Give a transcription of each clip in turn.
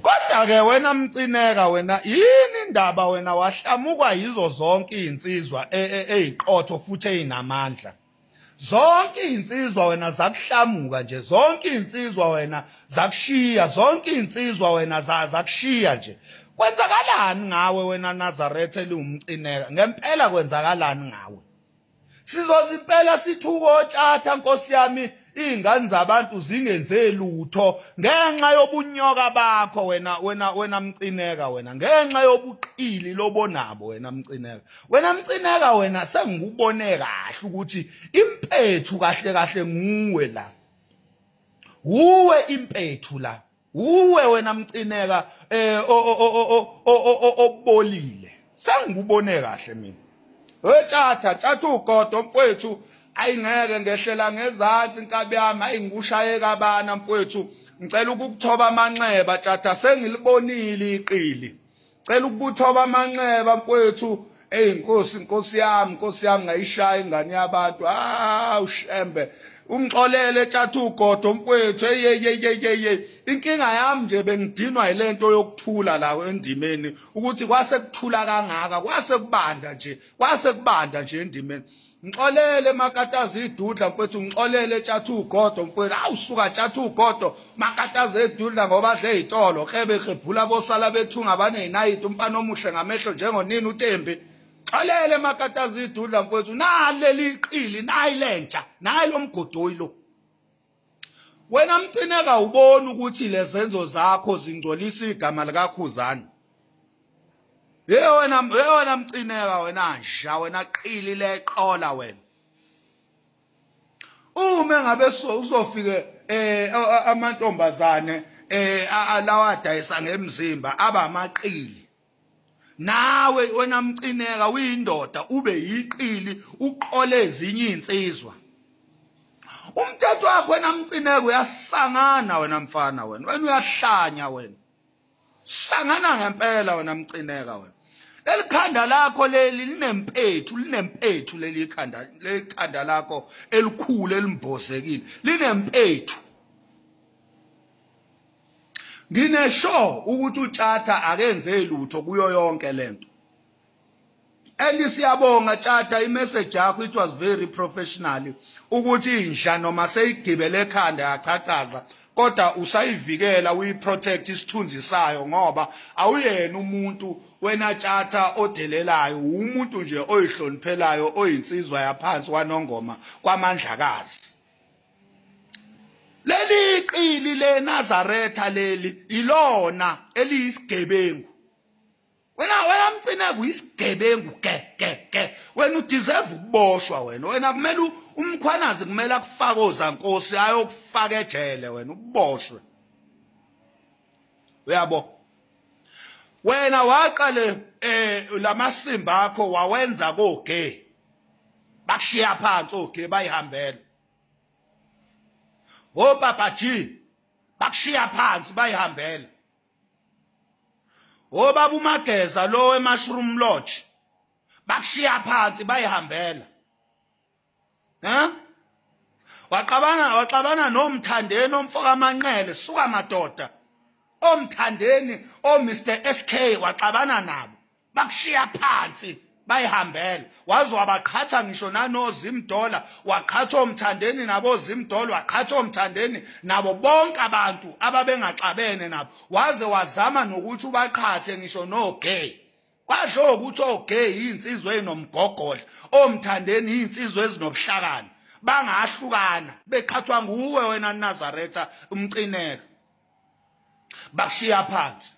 Kodwa ke wena Mcineka wena yini indaba wena wahlamuka yizo zonke izinsizwa eziqotho futhi ezinamandla. Zonke izinsizwa wena zakuhlamuka nje, zonke izinsizwa wena zakushiya, zonke izinsizwa wena zakushiya nje. Kwenzakalani ngawe wena Nazaretha eliwumcineka? Ngempela kwenzakalani ngawe? Sizozimpela sithuko tshata Nkosi yami, izingane zabantu zingenze lutho ngenxa yobunyoka bakho wena Mcineka wena, ngenxa yobuqili lobonabo wena Mcineka. Wena Mcineka wena sengikubone kahle ukuthi impethu kahle kahle nguwe la. Uwe impethu la. Uwe wena Mcineka obolile. Sengikubone kahle mina. Tshata ugodo mfowethu, ayingeke ngehlela ngezansi inkabi yami, ayingushaye kabana mfowethu. Ngicela ukukuthoba amanxeba tshata, sengilibonile iqili. Ngicela ukuthoba amanxeba mfowethu. Nkosi yami ngayishaya ingane yabantu. Ushembe. Umxolele tshata ugodo mfowethu. Inkinga yami nje bengidinwa yilento yokuthula la endimeni, ukuthi kwase kuthula kangaka, kwase kubanda nje endimeni. Ngixolele makataza idudla mfowethu, ngixolele tshata ugodo mfowethu. Awusuka tshata ugodo makataza idudla ngoba adle izitolo khebhula bosala bethunga abanezinayiti, umfana omuhle ngamehlo njengonini uTembi. Xolele makataza idudla mfowethu, naleli iqili, nayilentsha, nayi lo mgodoyi lo. Wena Mcineka ubona ukuthi lezenzo zakho zingcolisa igama likaKhuzani. Wena Mcineka wena nsha, wena qili leqola wena. Uma ngabe uzofike amantombazane lawa adayisa ngemzimba abamaqili. Nawe wena Mcineka uyindoda ube yiqili uqole ezinye insizwa. Umthetho wakho wena Mcineka uyasangana wena mfana wena uyahlanya wena. Sangana ngempela wena Mcineka wena. Lelikhanda lakho leli linempethu leli khanda lakho elikhulu elimbozekile linempethu. Nginesho ukuthi uTshatha akenze lutho kuyo yonke lento. Siyabonga Tshata, imessage yakho it was very professional ukuthi insha noma seyigibele ekhanda yachaqaza kodwa usayivikela uyiprotect isithunzi sayo ngoba awuyena umuntu wena Tshata odelelayo, umuntu nje oyihloniphelayo oyinsizwa yaphansi kwaNongoma kwamandlakazi. Leli qili le Nazaretha leli ilona eliyisigebengu. Wena Mcineka uyisigebengu ke. Wena udeserve ukuboshwa wena kumele umkhwanazi kumele akufakoza Nkosi ayokufaka ejele wena uboshwe. Uyabo? Wena waqale lamasimba akho wawenza koge. Bakushiya phansi oge bayihambela. Papa G bakushiya phansi bayihambela. Baba uMageza lo eMushroom Lodge bakushiya phansi bayihambela. Waxabana noMthandeni omfoka amanqele suka madoda. OMthandeni Mr SK waxabana nabo bakushiya phansi bayihambela. Waze wabaqhatha ngisho nanoZimdola, waqhatha oMthandeni nabo Zimdola, waqhatha oMthandeni nabo bonke abantu ababengaxabene nabo. Waze wazama nokuthi ubaqhathe ngisho noGay. Kwasho ukuthi oGay insizwe ezinomgogodla, oMthandeni insizwe ezinobuhlakani. Bangahlukana beqhathwa nguwe wena Nazaretha Mcineka. Bakushiya phansi.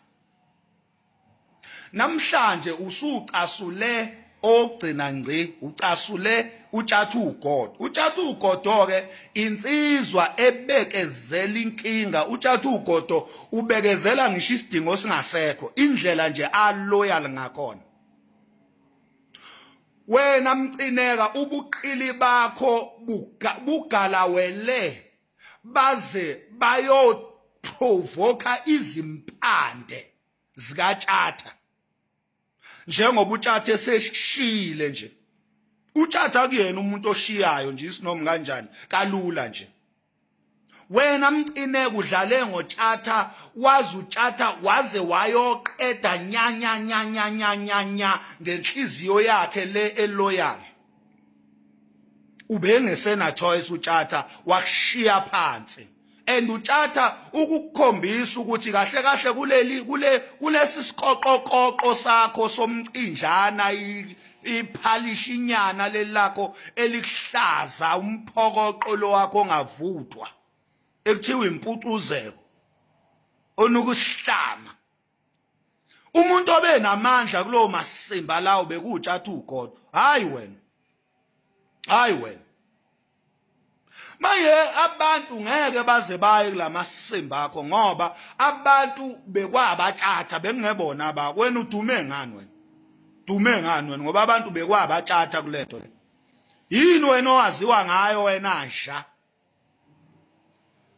Namhlanje usucasule ogcina ngci, ucasule uTshatha ugodo. uTshatha ugodo ke insizwa ebekezela inkinga. uTshatha ugodo ubekezela ngisho isidingo singasekho, indlela nje aloyal ngakhona. Wena Mcineka ubuqili bakho bugalawele baze bayoprovoka izimpande zikaTshatha. Njengoba uTshatha eseshile nje. uTshatha kuyena umuntu oshiyayo nje isinoma kanjani kalula nje. wena Mcineka udlale ngoTshatha wazi uTshatha waze wayoqeda nya ngenhliziyo yakhe le eloyal ubengesena choice uTshatha wakushiya phansi and uTshatha ukukukhombisa ukuthi kahle kahle kulesi siqoqoqoqo sakho somcinjana iphalishinyana lelakho elihlaza umphokoqo lo wakho ongavuthwa ekuthiwa impucuzeko onukusihlama umuntu obenamandla kulowo masimba lawo bekuTshatha uGodo hayi wena manje abantu ngeke baze baye kulamasimba akho ngoba abantu bekwabaTshatha bengebona abakwena udume ngani wena ngoba abantu bekwabaTshatha kulento le yini wena owaziwa ngayo wena nsha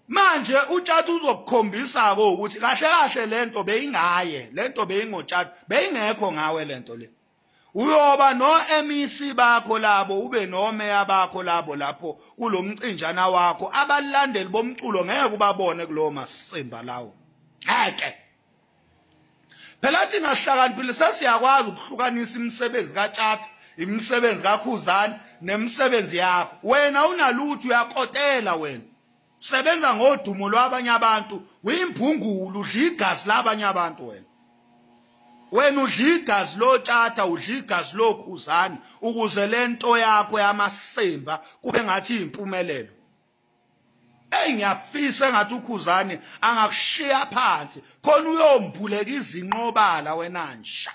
manje uTshatha uzokukhombisa ko ukuthi kahle lento beyingaye lento beyingoTshatha beyingekho ngawe lento le uyoba no MEC bakho labo ube no meya bakho labo lapho kulomcinjana wakho abalandeli bomculo ngeke ubabone kulo masimba lawo ngeke phela thina sihlakaniphile sesiyakwazi ukuhlukanisa imisebenzi kaTshatha imisebenzi kaKhuzani nemisebenzi yakho wena unalutho uyakotela wena usebenza ngodumo lwabanye abantu uyimbhungulu udla igazi labanye abantu wena udla igazi loTshatha udla igazi loKhuzani ukuze lento yakho yamasimba kube ngathi impumelelo ngiyafisa engathi uKhuzani angakushiya phansi khona uyombuleka izinqobala wena nsha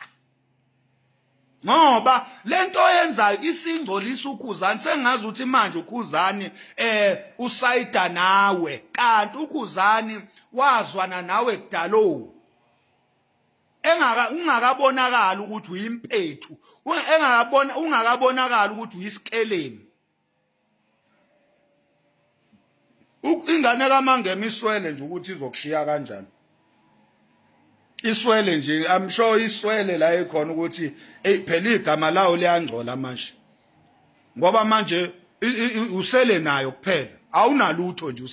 ngoba lento yenzayo isingcolisa uKhuzani sengazi ukuthi manje uKhuzani usayida nawe kanti uKhuzani wazwana nawe kudalo ungakabonakala ukuthi uyimpethu ungakabonakala ukuthi uyisikelemi ingane kaMangema iswele nje ukuthi izokushiya kanjani iswele nje I'm sure iswele la ekhona ukuthi phela igama lawo liyangcola manje ngoba manje usele nayo kuphela awunalutho nje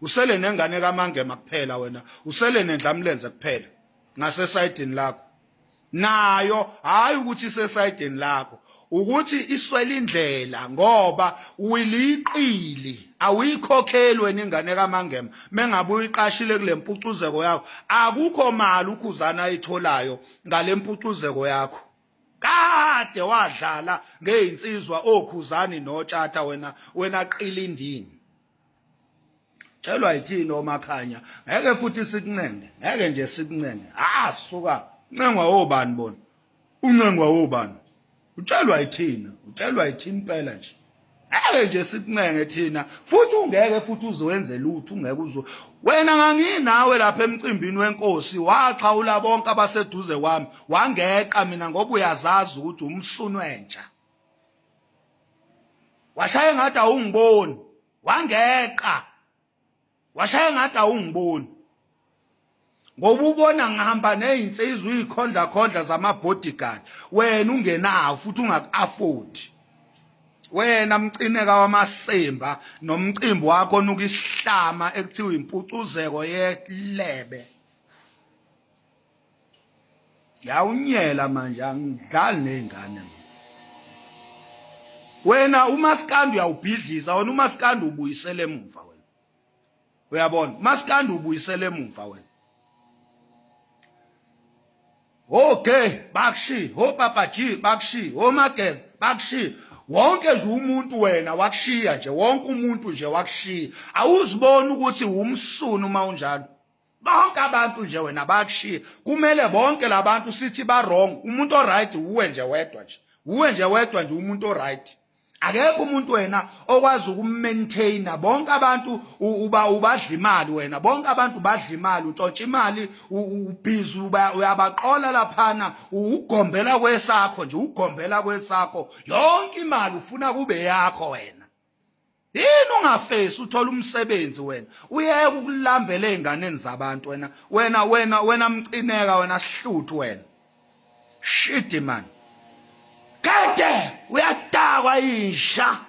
usele nengane kaMangema kuphela wena usele nendlamlenze kuphela ngasesayidini lakho nayo hayi ukuthi isesayidini lakho ukuthi iswele indlela ngoba uyiliqili awuyikhokheli wena ingane kaMangema mengabe uyiqashile kule mpucuzeko yakho akukho mali uKhuzani ayitholayo ngale mpucuzeko yakho kade wadlala ngeinsizwa oKhuzani noTshatha wena qilindini tshelwa yithini oMakhanya ngeke futhi sikuncenge ngeke nje sikuncenge suka uncengwa obani bona uncengwa obani utshelwa yithina impela nje ngeke nje sikuncenge thina futhi ungeke futhi uzowenze lutho ungeke wena nganginawe lapha emcimbini wenkosi waxhawula bonke abaseduze kwami wangeqa mina ngoba uyazazi ukuthi umsunwentsha washaya ngathi awungiboni wangeqa washaya ngathi awungiboni ngoba ubona ngihamba nezinsizwa uyikhondla zama-bodyguard wena ungenawo futhi ungaku-afford wena Mcineka wamasimba nomcimbi wakho onuka isihlama ekuthiwa impucuzeko yelebe yawunyela manje angidlali nezingane wena uMaskandi uyawubhidliza wena uMaskandi ubuyisele emuva wena uyabona uMaskandi ubuyisele emuva wena okay bakushi Papa G bakushi Mageza bakushi wonke nje umuntu wena wakushiya nje wonke umuntu nje wakushiya awuzibona ukuthi umsunu uma unjalo bonke abantu nje wena bakushiya kumele bonke labantu sithi ba wrong umuntu o right uwe nje wedwa nje umuntu o right akekho umuntu wena okwazi ukumaintaina bonke abantu ubadla imali wena bonke abantu badla imali untshontsha imali ubhizi uyabaqola laphana ugombela kwesakho yonke imali ufuna kube yakho wena yini ungafesi uthola umsebenzi wena uyeke ukulambela einganeni zabantu wena Mcineka wena sihluthu wena shit man kade uyatakwa insha